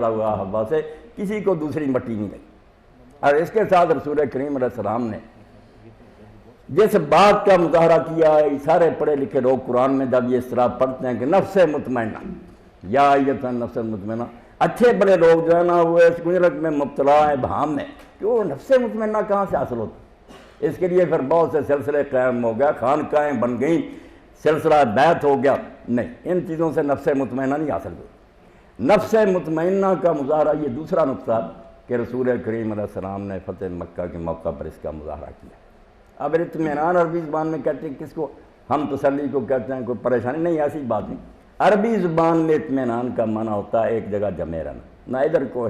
ہوا ہوا سے کسی کو دوسری مٹی نہیں لگی۔ اور اس کے ساتھ رسول کریم علیہ السلام نے جس بات کا مظاہرہ کیا ہے، سارے پڑھے لکھے لوگ قرآن میں جب یہ اس طرح پڑھتے ہیں کہ نفس مطمئنہ، یا ایتھا نفس مطمئنہ، اچھے بڑے لوگ جو ہے نا وہ اس گنجرت میں مبتلا ہیں بہام میں کہ وہ نفس مطمئنہ کہاں سے حاصل ہوتا۔ اس کے لیے پھر بہت سے سلسلے قائم ہو گیا، خانقاہیں بن گئیں، سلسلہ بیعت ہو گیا۔ نہیں، ان چیزوں سے نفس مطمئنہ نہیں حاصل ہوئی۔ نفس مطمئنہ کا مظاہرہ یہ دوسرا نقطہ کہ رسول کریم علیہ السلام نے فتح مکہ کے موقع پر اس کا مظاہرہ کیا۔ اب اطمینان عربی زبان میں کہتے ہیں کس کو؟ ہم تسلی کو کہتے ہیں، کوئی پریشانی نہیں، ایسی بات نہیں۔ عربی زبان میں اطمینان کا معنی ہوتا ہے ایک جگہ جمے رہنا، نہ ادھر کو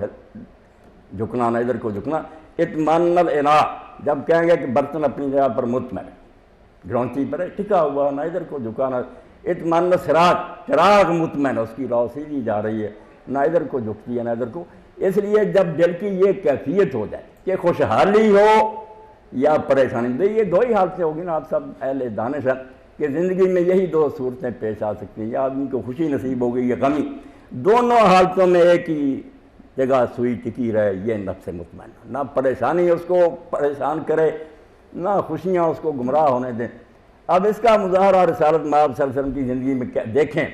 جھکنا نہ ادھر کو جھکنا۔ اطمئن الاناء، جب کہیں گے کہ برتن اپنی جگہ پر مطمئن گرونچی پر ٹکا ہوا، نہ ادھر کو جھکانا۔ اطمئن الصراط، چراغ مطمئن، اس کی روشنی جا رہی ہے، نہ ادھر کو جھکتی ہے نہ ادھر کو۔ اس لیے جب دل کی یہ کیفیت ہو جائے کہ خوشحالی ہو یا پریشانی، یہ دو ہی حالتیں ہوگی نا، آپ سب اہل دانش ہیں کہ زندگی میں یہی دو صورتیں پیش آ سکتی ہیں، یا آدمی کو خوشی نصیب ہو گئی یا غمی، دونوں حالتوں میں ایک ہی جگہ سوئی ٹکی رہے، یہ نفس مطمئنہ۔ نہ پریشانی اس کو پریشان کرے، نہ خوشیاں اس کو گمراہ ہونے دیں۔ اب اس کا مظاہرہ رسالت مآب صلی اللہ علیہ وسلم کی زندگی میں دیکھیں۔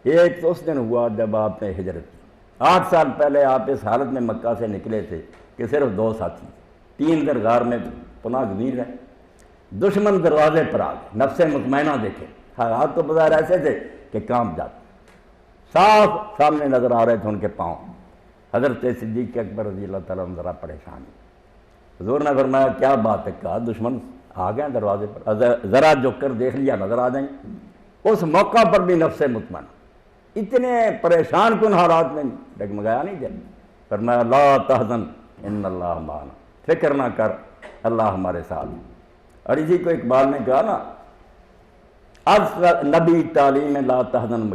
ایک تو اس دن ہوا جب آپ نے ہجرت کی، 8 سال پہلے آپ اس حالت میں مکہ سے نکلے تھے کہ صرف 2 ساتھی، 3 در غار میں پناہ گزیر ہیں، دشمن دروازے پر آ گئے۔ نفس مطمئنہ دیکھیں، حالات تو بظاہر ایسے تھے کہ کانپ جاتے، صاف سامنے نظر آ رہے تھے ان کے پاؤں۔ حضرت صدیق اکبر رضی اللہ تعالیٰ عنہ ذرا پریشان ہیں۔ حضور نے فرمایا کیا بات ہے؟ کہا دشمن آ گئے دروازے پر، ذرا جھک کر دیکھ لیا نظر آ جائیں۔ اس موقع پر بھی نفس مطمئنہ، اتنے پریشان کن حالات میں ڈگمگایا نہیں جائے۔ فرمایا لا تحزن ان اللہ معنا، فکر نہ کر، اللہ ہمارے ساتھ۔ اور اسی کو اقبال نے کہا نا، از نبی تعلیم لا تحزن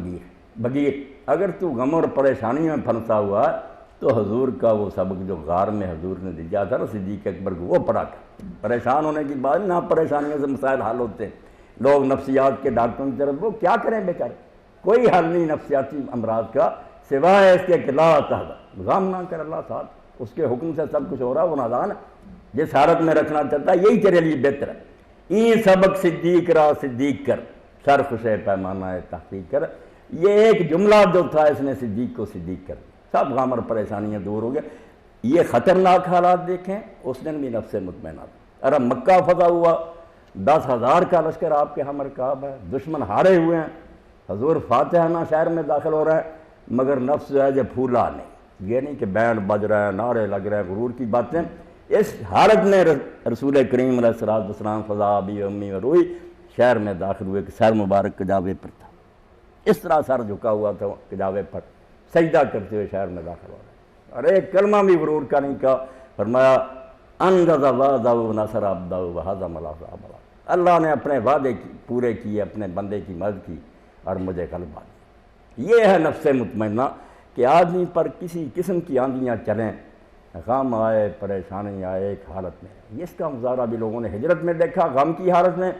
بغیر، اگر تو غم اور پریشانی میں پھنسا ہوا ہے تو حضور کا وہ سبق جو غار میں حضور نے دیا تھا نا صدیق اکبر کو، وہ پڑھا کر۔ پریشان ہونے کی بات نہ، پریشانیوں سے مسائل حل ہوتے ہیں۔ لوگ نفسیات کے ڈاکٹروں کی طرف، وہ کیا کریں بیچارے، کوئی حل نہیں نفسیاتی امراض کا سوائے اس کے کہ لا تحزن، غم نہ کر، اللہ ساتھ، اس کے حکم سے سب کچھ ہو رہا ہے، وہ نادان ہے، جس حالت میں رکھنا چاہتا ہے یہی تیرے لیے بہتر ہے۔ این سبق صدیق را صدیق کر، سر خوشے پیمانہ تحقیق کر، یہ ایک جملہ جو تھا اس نے صدیق کو صدیق کر دیا، سب غم اور پریشانیاں دور ہو گئے۔ یہ خطرناک حالات دیکھیں، اس دن بھی نفس مطمئنہ تھا۔ اور اب مکہ فتح ہوا، 10,000 کا لشکر آپ کے ہاں مرکاب ہے، دشمن ہارے ہوئے ہیں، حضور فاتحانہ شہر میں داخل ہو رہا ہے، مگر نفس جو ہے جو پھولا نہیں، یہ نہیں کہ بینڈ بج رہا ہے، نعرے لگ رہے ہیں، غرور کی باتیں۔ اس حالت میں رسول کریم علیہ السلام فضا بھی امی و روئی شہر میں داخل ہوئے کہ سر مبارک کجاوے پر تھا، اس طرح سر جھکا ہوا تھا کجاوے پر، سجدہ کرتے ہوئے شہر میں داخل ہو رہا ہے، اور ایک کلمہ بھی غرور کا نہیں کہا۔ فرمایا انجز وعدہ ونصر عبدہ وہزم الاحزاب، اللہ نے اپنے وعدے پورے کیے، اپنے بندے کی مدد کی اور مجھے غلبہ دیا۔ یہ ہے نفس مطمئنہ کہ آدمی پر کسی قسم کی آندیاں چلیں، غم آئے، پریشانی آئے، ایک حالت میں، اس کا مظاہرہ بھی لوگوں نے ہجرت میں دیکھا، غم کی حالت میں،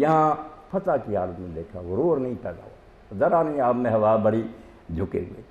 یہاں فتح کی حالت میں دیکھا، غرور نہیں پیدا ہوا، ذرا نہیں آپ میں ہوا بھری، جھکے ہوئے۔